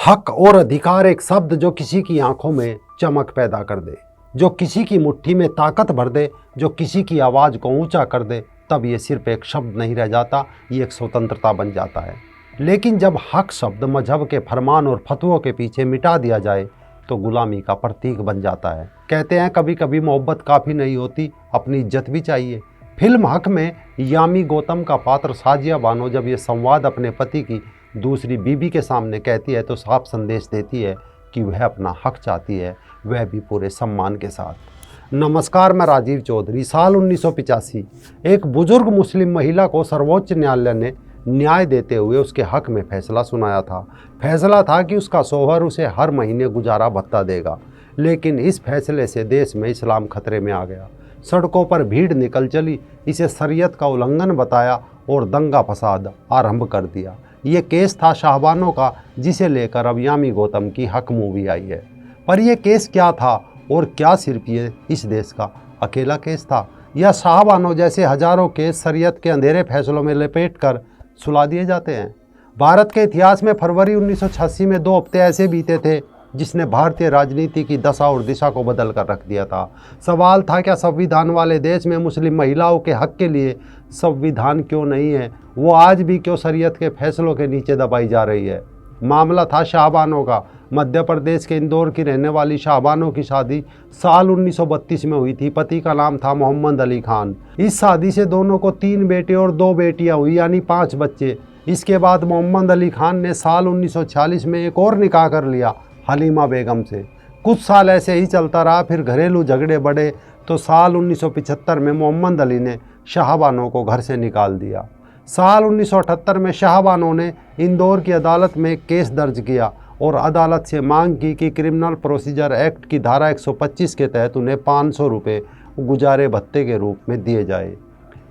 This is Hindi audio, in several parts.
हक और अधिकार एक शब्द जो किसी की आंखों में चमक पैदा कर दे, जो किसी की मुट्ठी में ताकत भर दे, जो किसी की आवाज़ को ऊंचा कर दे, तब ये सिर्फ एक शब्द नहीं रह जाता, ये एक स्वतंत्रता बन जाता है। लेकिन जब हक शब्द मजहब के फरमान और फतवों के पीछे मिटा दिया जाए तो गुलामी का प्रतीक बन जाता है। कहते हैं कभी कभी मोहब्बत काफ़ी नहीं होती, अपनी इज्जत भी चाहिए। फिल्म हक में यामी गौतम का पात्र साजिया बानो जब ये संवाद अपने पति की दूसरी बीबी के सामने कहती है तो साफ संदेश देती है कि वह अपना हक चाहती है, वह भी पूरे सम्मान के साथ। नमस्कार, मैं राजीव चौधरी। साल 1985 एक बुजुर्ग मुस्लिम महिला को सर्वोच्च न्यायालय ने न्याय देते हुए उसके हक में फैसला सुनाया था। फैसला था कि उसका शौहर उसे हर महीने गुजारा भत्ता देगा। लेकिन इस फैसले से देश में इस्लाम खतरे में आ गया। सड़कों पर भीड़ निकल चली, इसे शरीयत का उल्लंघन बताया और दंगा फसाद आरंभ कर दिया। ये केस था शाहबानो का, जिसे लेकर अब यामी गौतम की हक मूवी आई है। पर यह केस क्या था और क्या सिर्फ ये इस देश का अकेला केस था, या शाहबानो जैसे हजारों केस शरीयत के अंधेरे फैसलों में लपेट कर सुला दिए जाते हैं। भारत के इतिहास में फरवरी 1986 में 2 हफ्ते ऐसे बीते थे जिसने भारतीय राजनीति की दशा और दिशा को बदल कर रख दिया था। सवाल था, क्या संविधान वाले देश में मुस्लिम महिलाओं के हक के लिए संविधान क्यों नहीं है? वो आज भी क्यों शरीयत के फैसलों के नीचे दबाई जा रही है? मामला था शाहबानो का। मध्य प्रदेश के इंदौर की रहने वाली शाहबानो की शादी साल 1932 में हुई थी। पति का नाम था मोहम्मद अली खान। इस शादी से दोनों को 3 बेटे और 2 बेटियां हुई, यानी 5 बच्चे। इसके बाद मोहम्मद अली खान ने साल 1946 में एक और निकाह कर लिया, हलीमा बेगम से। कुछ साल ऐसे ही चलता रहा, फिर घरेलू झगड़े बढ़े तो साल 1975 में मोहम्मद अली ने शाहबानो को घर से निकाल दिया। साल 1978 में शाहबानो ने इंदौर की अदालत में केस दर्ज किया और अदालत से मांग की कि क्रिमिनल प्रोसीजर एक्ट की धारा 125 के तहत उन्हें 500 रुपये गुजारे भत्ते के रूप में दिए जाए।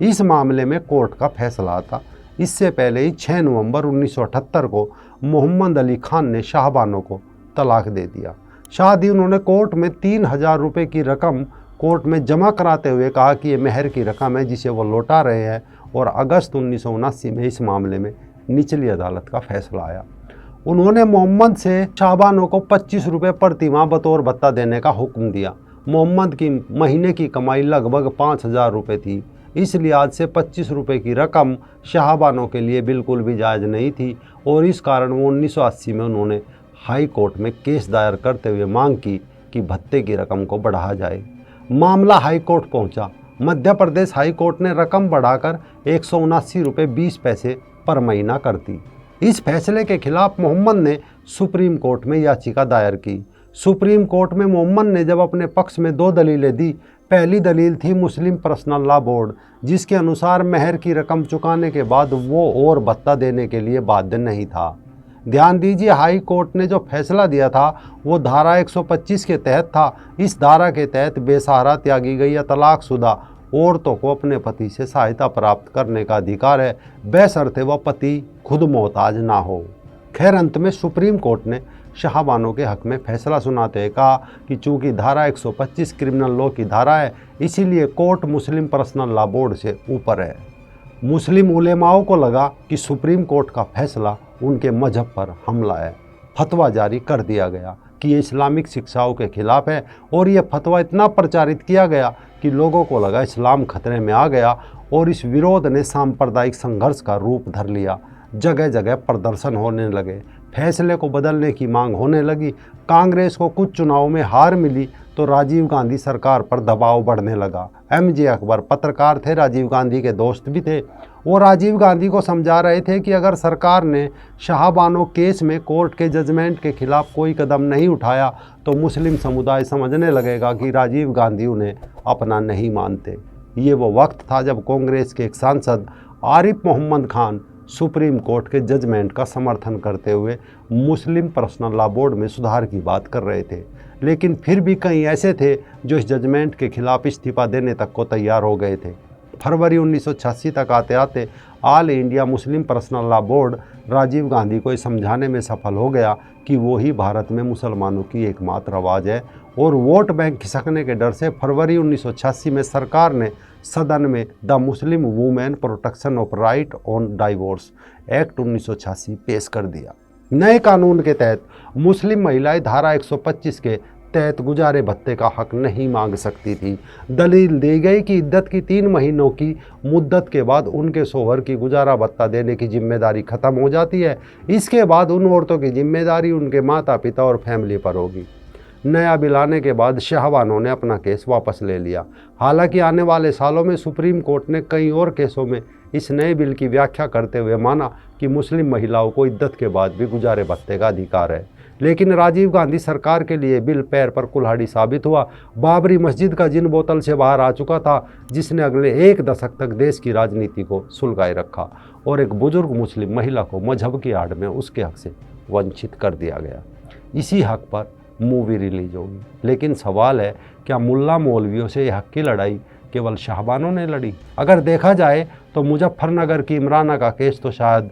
इस मामले में कोर्ट का फैसला था। इससे पहले ही 6 नवंबर 1978 को मोहम्मद अली खान ने शाहबानो को तलाक दे दिया। शादी उन्होंने कोर्ट में 3000 रुपये की रकम कोर्ट में जमा कराते हुए कहा कि ये मेहर की रकम है जिसे वो लौटा रहे हैं, और अगस्त 1979 में इस मामले में निचली अदालत का फैसला आया। उन्होंने मोहम्मद से शाहबानो को 25 रुपये प्रति माह बतौर भत्ता देने का हुक्म दिया। मोहम्मद की महीने की कमाई लगभग 5000 रुपये थी, इसलिए आज से 25 रुपये की रकम शाहबानो के लिए बिल्कुल भी जायज़ नहीं थी, और इस कारण वो 1980 में उन्होंने हाई कोर्ट में केस दायर करते हुए मांग की कि भत्ते की रकम को बढ़ाया जाए। मामला हाई कोर्ट पहुंचा। मध्य प्रदेश हाई कोर्ट ने रकम बढ़ाकर 179 रुपये 20 पैसे पर महीना कर दी। इस फैसले के खिलाफ मोहम्मद ने सुप्रीम कोर्ट में याचिका दायर की। सुप्रीम कोर्ट में मोहम्मद ने जब अपने पक्ष में 2 दलीलें दी। पहली दलील थी मुस्लिम पर्सनल लॉ बोर्ड, जिसके अनुसार मेहर की रकम चुकाने के बाद वो और भत्ता देने के लिए बाध्य नहीं था। ध्यान दीजिए, हाई कोर्ट ने जो फैसला दिया था वो धारा 125 के तहत था। इस धारा के तहत बेसहारा त्यागी गई या तलाकशुदा औरतों को अपने पति से सहायता प्राप्त करने का अधिकार है, बशर्ते वह पति खुद मोहताज ना हो। खैर, अंत में सुप्रीम कोर्ट ने शाहबानो के हक में फैसला सुनाते हुए कहा कि चूंकि धारा 125 क्रिमिनल लॉ की धारा है, इसीलिए कोर्ट मुस्लिम पर्सनल लॉ बोर्ड से ऊपर है। मुस्लिम उलेमाओं को लगा कि सुप्रीम कोर्ट का फैसला उनके मजहब पर हमला है। फतवा जारी कर दिया गया कि ये इस्लामिक शिक्षाओं के खिलाफ है, और यह फतवा इतना प्रचारित किया गया कि लोगों को लगा इस्लाम खतरे में आ गया, और इस विरोध ने सांप्रदायिक संघर्ष का रूप धर लिया। जगह जगह प्रदर्शन होने लगे, फैसले को बदलने की मांग होने लगी। कांग्रेस को कुछ चुनावों में हार मिली तो राजीव गांधी सरकार पर दबाव बढ़ने लगा। MJ अकबर पत्रकार थे, राजीव गांधी के दोस्त भी थे। वो राजीव गांधी को समझा रहे थे कि अगर सरकार ने शाहबानो केस में कोर्ट के जजमेंट के खिलाफ कोई कदम नहीं उठाया तो मुस्लिम समुदाय समझने लगेगा कि राजीव गांधी उन्हें अपना नहीं मानते। ये वो वक्त था जब कांग्रेस के एक सांसद आरिफ मोहम्मद खान सुप्रीम कोर्ट के जजमेंट का समर्थन करते हुए मुस्लिम पर्सनल लॉ बोर्ड में सुधार की बात कर रहे थे। लेकिन फिर भी कई ऐसे थे जो इस जजमेंट के खिलाफ इस्तीफा देने तक को तैयार हो गए थे। फरवरी 1986 तक आते आते All India Muslim Personal Law Board Rajiv Gandhi को समझाने में सफल हो गया कि वो ही भारत में मुसलमानों की एकमात्र आवाज़ है, और वोट बैंक खिसकने के डर से फरवरी 1986 में सरकार ने सदन में the Muslim women protection of right on divorce act 1986 पेश कर दिया। नए कानून के तहत मुस्लिम महिलाएं धारा 125 के तहत गुजारे भत्ते का हक नहीं मांग सकती थी। दलील दी गई कि इद्दत की 3 महीनों की मुद्दत के बाद उनके शोहर की गुजारा भत्ता देने की जिम्मेदारी खत्म हो जाती है। इसके बाद उन औरतों की जिम्मेदारी उनके माता पिता और फैमिली पर होगी। नया बिल आने के बाद शाहबानों ने अपना केस वापस ले लिया। हालांकि आने वाले सालों में सुप्रीम कोर्ट ने कई और केसों में इस नए बिल की व्याख्या करते हुए माना कि मुस्लिम महिलाओं को इद्दत के बाद भी गुजारे भत्ते का अधिकार है। लेकिन राजीव गांधी सरकार के लिए बिल पैर पर कुल्हाड़ी साबित हुआ। बाबरी मस्जिद का जिन बोतल से बाहर आ चुका था, जिसने अगले 1 दशक तक देश की राजनीति को सुलगाए रखा और एक बुजुर्ग मुस्लिम महिला को मजहब की आड़ में उसके हक से वंचित कर दिया गया। इसी हक पर मूवी रिलीज होगी। लेकिन सवाल है, क्या मुल्ला मौलवियों से यह हक की लड़ाई केवल शाहबानों ने लड़ी? अगर देखा जाए तो मुजफ्फरनगर की इमराना का केस तो शायद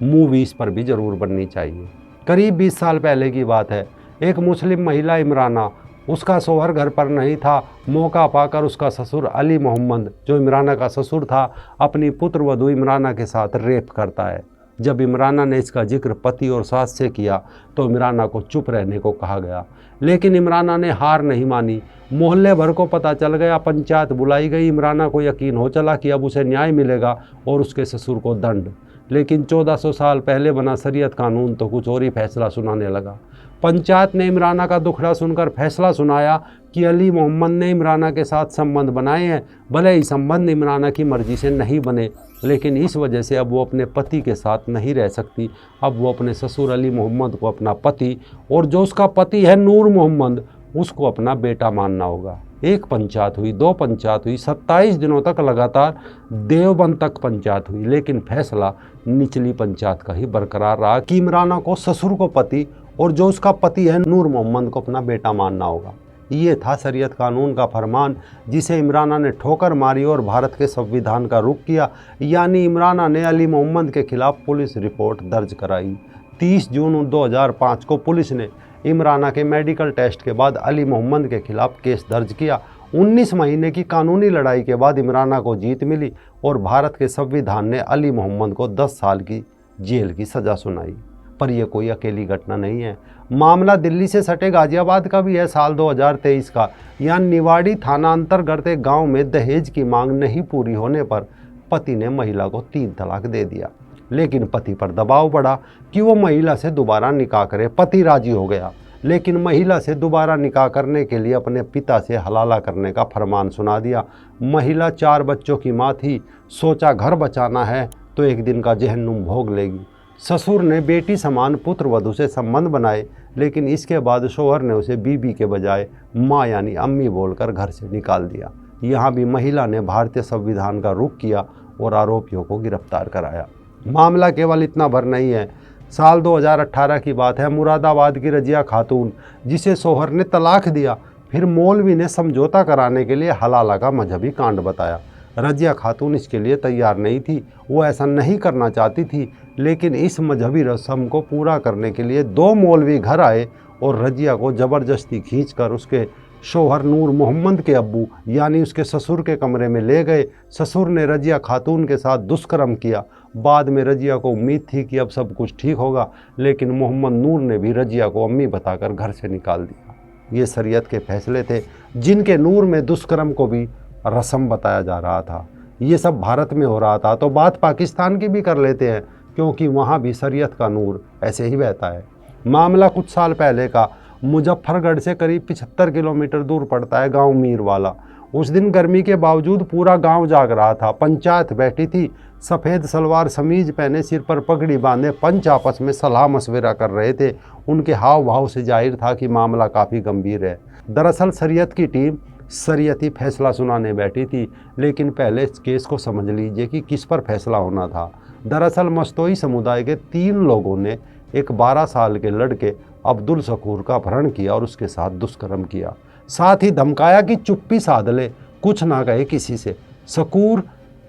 मूवी इस पर भी ज़रूर बननी चाहिए। करीब 20 साल पहले की बात है। एक मुस्लिम महिला इमराना, उसका शौहर घर पर नहीं था। मौका पाकर उसका ससुर अली मोहम्मद, जो इमराना का ससुर था, अपनी पुत्र वधू इमराना के साथ रेप करता है। जब इमराना ने इसका जिक्र पति और सास से किया तो इमराना को चुप रहने को कहा गया, लेकिन इमराना ने हार नहीं मानी। मोहल्ले भर को पता चल गया, पंचायत बुलाई गई। इमराना को यकीन हो चला कि अब उसे न्याय मिलेगा और उसके ससुर को दंड। लेकिन 1400 साल पहले बना शरीयत कानून तो कुछ और ही फैसला सुनाने लगा। पंचायत ने इमराना का दुखड़ा सुनकर फैसला सुनाया कि अली मोहम्मद ने इमराना के साथ संबंध बनाए हैं। भले ही संबंध इमराना की मर्जी से नहीं बने, लेकिन इस वजह से अब वो अपने पति के साथ नहीं रह सकती। अब वो अपने ससुर अली मोहम्मद को अपना पति और जो उसका पति है नूर मोहम्मद, उसको अपना बेटा मानना होगा। 1 पंचायत हुई, 2 पंचायत हुई, 27 दिनों तक लगातार देवबंद तक पंचायत हुई, लेकिन फैसला निचली पंचायत का ही बरकरार रहा कि इमराना को ससुर को पति और जो उसका पति है नूर मोहम्मद को अपना बेटा मानना होगा। ये था शरीयत कानून का फरमान, जिसे इमराना ने ठोकर मारी और भारत के संविधान का रुख किया। यानी इमराना ने अली मोहम्मद के खिलाफ पुलिस रिपोर्ट दर्ज कराई। 30 जून 2005 को पुलिस ने इमराना के मेडिकल टेस्ट के बाद अली मोहम्मद के खिलाफ केस दर्ज किया। 19 महीने की कानूनी लड़ाई के बाद इमराना को जीत मिली और भारत के संविधान ने अली मोहम्मद को 10 साल की जेल की सज़ा सुनाई। पर यह कोई अकेली घटना नहीं है। मामला दिल्ली से सटे गाजियाबाद का भी है, साल 2023 का। यहाँ निवाड़ी थाना अंतर्गत एक गाँव में दहेज की मांग नहीं पूरी होने पर पति ने महिला को 3 तलाक दे दिया। लेकिन पति पर दबाव पड़ा कि वो महिला से दोबारा निकाह करे। पति राजी हो गया, लेकिन महिला से दोबारा निकाह करने के लिए अपने पिता से हलाला करने का फरमान सुना दिया। महिला 4 बच्चों की माँ थी, सोचा घर बचाना है तो एक दिन का जहन्नुम भोग लेगी। ससुर ने बेटी समान पुत्र वधू से संबंध बनाए, लेकिन इसके बाद शौहर ने उसे बीबी के बजाय माँ यानी अम्मी बोलकर घर से निकाल दिया। यहाँ भी महिला ने भारतीय संविधान का रुख किया और आरोपियों को गिरफ्तार कराया। मामला केवल इतना भर नहीं है। साल 2018 की बात है। मुरादाबाद की रजिया खातून, जिसे शौहर ने तलाक दिया, फिर मौलवी ने समझौता कराने के लिए हलाला का मजहबी कांड बताया। रजिया खातून इसके लिए तैयार नहीं थी, वो ऐसा नहीं करना चाहती थी, लेकिन इस मजहबी रस्म को पूरा करने के लिए 2 मौलवी घर आए और रजिया को ज़बरदस्ती खींचकर उसके शौहर नूर मोहम्मद के अब्बू यानी उसके ससुर के कमरे में ले गए। ससुर ने रजिया खातून के साथ दुष्कर्म किया। बाद में रजिया को उम्मीद थी कि अब सब कुछ ठीक होगा, लेकिन मोहम्मद नूर ने भी रजिया को अम्मी बताकर घर से निकाल दिया। ये शरीयत के फैसले थे, जिनके नूर में दुष्कर्म को भी रस्म बताया जा रहा था। ये सब भारत में हो रहा था, तो बात पाकिस्तान की भी कर लेते हैं, क्योंकि वहाँ भी शरीयत का नूर ऐसे ही बहता है। मामला कुछ साल पहले का। मुजफ्फरगढ़ से करीब 75 किलोमीटर दूर पड़ता है गांव मीरवाला। उस दिन गर्मी के बावजूद पूरा गांव जाग रहा था। पंचायत बैठी थी, सफ़ेद सलवार समीज पहने, सिर पर पगड़ी बांधे पंच आपस में सलाह मशविरा कर रहे थे। उनके हाव भाव से जाहिर था कि मामला काफ़ी गंभीर है। दरअसल शरीयत की टीम शरीयती फैसला सुनाने बैठी थी, लेकिन पहले इस केस को समझ लीजिए कि किस पर फैसला होना था। दरअसल मस्तोई समुदाय के 3 लोगों ने एक 12 साल के लड़के अब्दुल शकूर का अपहरण किया और उसके साथ दुष्कर्म किया। साथ ही धमकाया कि चुप्पी साध ले, कुछ ना कहे किसी से। शकूर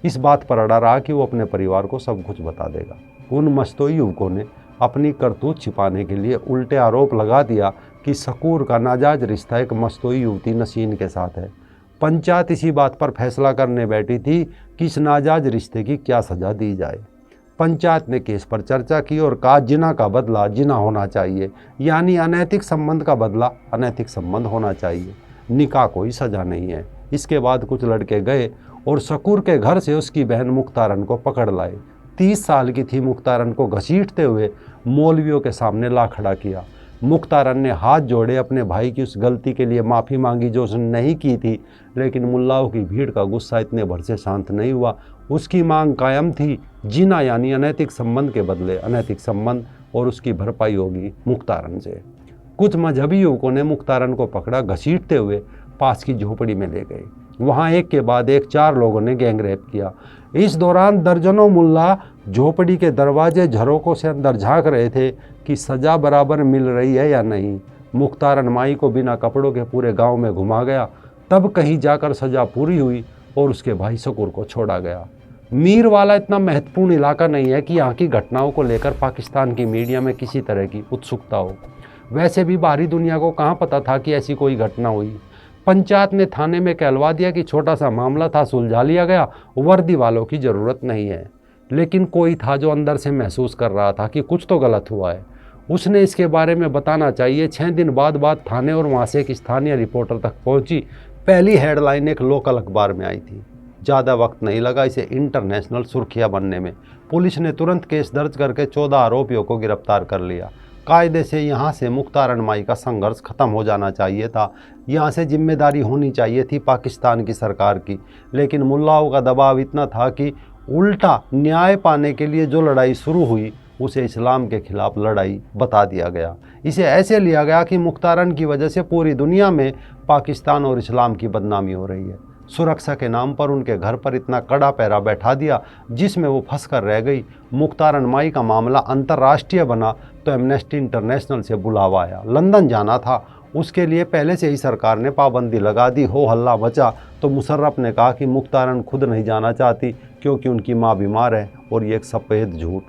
इस बात पर अड़ा रहा कि वो अपने परिवार को सब कुछ बता देगा। उन मस्तोई युवकों ने अपनी करतूत छिपाने के लिए उल्टे आरोप लगा दिया कि शकूर का नाजायज रिश्ता एक मस्तोई युवती नसीन के साथ है। पंचायत इसी बात पर फैसला करने बैठी थी कि इस नाजायज रिश्ते की क्या सज़ा दी जाए। पंचायत ने केस पर चर्चा की और कहा जिना का बदला जिना होना चाहिए, यानी अनैतिक संबंध का बदला अनैतिक संबंध होना चाहिए। निकाह कोई सजा नहीं है। इसके बाद कुछ लड़के गए और शकूर के घर से उसकी बहन मुख्तारन को पकड़ लाए। 30 साल की थी मुख्तारन को घसीटते हुए मौलवियों के सामने ला खड़ा किया। मुख्तारन ने हाथ जोड़े, अपने भाई की उस गलती के लिए माफ़ी मांगी जो उसने नहीं की थी, लेकिन मुल्लाओं की भीड़ का गुस्सा इतने भर से शांत नहीं हुआ। उसकी मांग कायम थी, जिना यानी अनैतिक संबंध के बदले अनैतिक संबंध, और उसकी भरपाई होगी मुख्तारन से। कुछ मजहबी युवकों ने मुख्तारन को पकड़ा, घसीटते हुए पास की झोपड़ी में ले गए। वहाँ एक के बाद एक 4 लोगों ने गैंगरेप किया। इस दौरान दर्जनों मुल्ला झोपड़ी के दरवाजे झरोकों से अंदर झांक रहे थे कि सज़ा बराबर मिल रही है या नहीं। मुख्तारन माई को बिना कपड़ों के पूरे गांव में घुमा गया, तब कहीं जाकर सज़ा पूरी हुई और उसके भाई शकूर को छोड़ा गया। मीर वाला इतना महत्वपूर्ण इलाका नहीं है कि यहाँ की घटनाओं को लेकर पाकिस्तान की मीडिया में किसी तरह की उत्सुकता हो। वैसे भी बाहरी दुनिया को कहाँ पता था कि ऐसी कोई घटना हुई। पंचायत ने थाने में कहलवा दिया कि छोटा सा मामला था, सुलझा लिया गया, वर्दी वालों की ज़रूरत नहीं है। लेकिन कोई था जो अंदर से महसूस कर रहा था कि कुछ तो गलत हुआ है। उसने इसके बारे में बताना चाहिए। 6 दिन बाद बात थाने और वहाँ से एक स्थानीय रिपोर्टर तक पहुँची। पहली हेडलाइन एक लोकल अखबार में आई थी। ज़्यादा वक्त नहीं लगा इसे इंटरनेशनल सुर्खियाँ बनने में। पुलिस ने तुरंत केस दर्ज करके 14 आरोपियों को गिरफ्तार कर लिया। कायदे से यहाँ से मुख्तारन माई का संघर्ष खत्म हो जाना चाहिए था। यहाँ से जिम्मेदारी होनी चाहिए थी पाकिस्तान की सरकार की, लेकिन मुल्लाओं का दबाव इतना था कि उल्टा न्याय पाने के लिए जो लड़ाई शुरू हुई उसे इस्लाम के खिलाफ लड़ाई बता दिया गया। इसे ऐसे लिया गया कि मुख्तारन की वजह से पूरी दुनिया में पाकिस्तान और इस्लाम की बदनामी हो रही है। सुरक्षा के नाम पर उनके घर पर इतना कड़ा पहरा बैठा दिया जिसमें वो फंस कर रह गई। मुख्तारन माई का मामला अंतर्राष्ट्रीय बना तो एमनेस्टी इंटरनेशनल से बुलावा आया। लंदन जाना था, उसके लिए पहले से ही सरकार ने पाबंदी लगा दी। हो हल्ला मचा तो मुशर्रफ ने कहा कि मुख्तारन खुद नहीं जाना चाहती क्योंकि उनकी माँ बीमार है, और ये एक सफ़ेद झूठ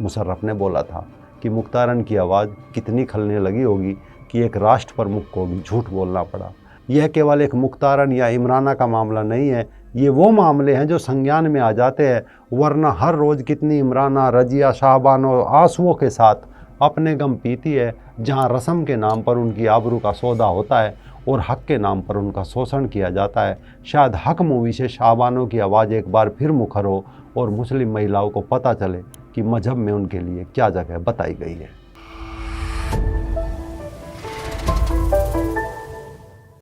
मुशर्रफ ने बोला था कि मुख्तारन की आवाज़ कितनी खलने लगी होगी कि एक राष्ट्र प्रमुख को भी झूठ बोलना पड़ा। यह केवल एक मुख्तारन या इमराना का मामला नहीं है, ये वो मामले हैं जो संज्ञान में आ जाते हैं, वरना हर रोज़ कितनी इमराना, रजिया, शाहबान और आंसुओं के साथ अपने गम पीती है, जहां रस्म के नाम पर उनकी आबरू का सौदा होता है और हक के नाम पर उनका शोषण किया जाता है। शायद हक मूवी से शाहबानों की आवाज़ एक बार फिर मुखर हो और मुस्लिम महिलाओं को पता चले कि मजहब में उनके लिए क्या जगह बताई गई है।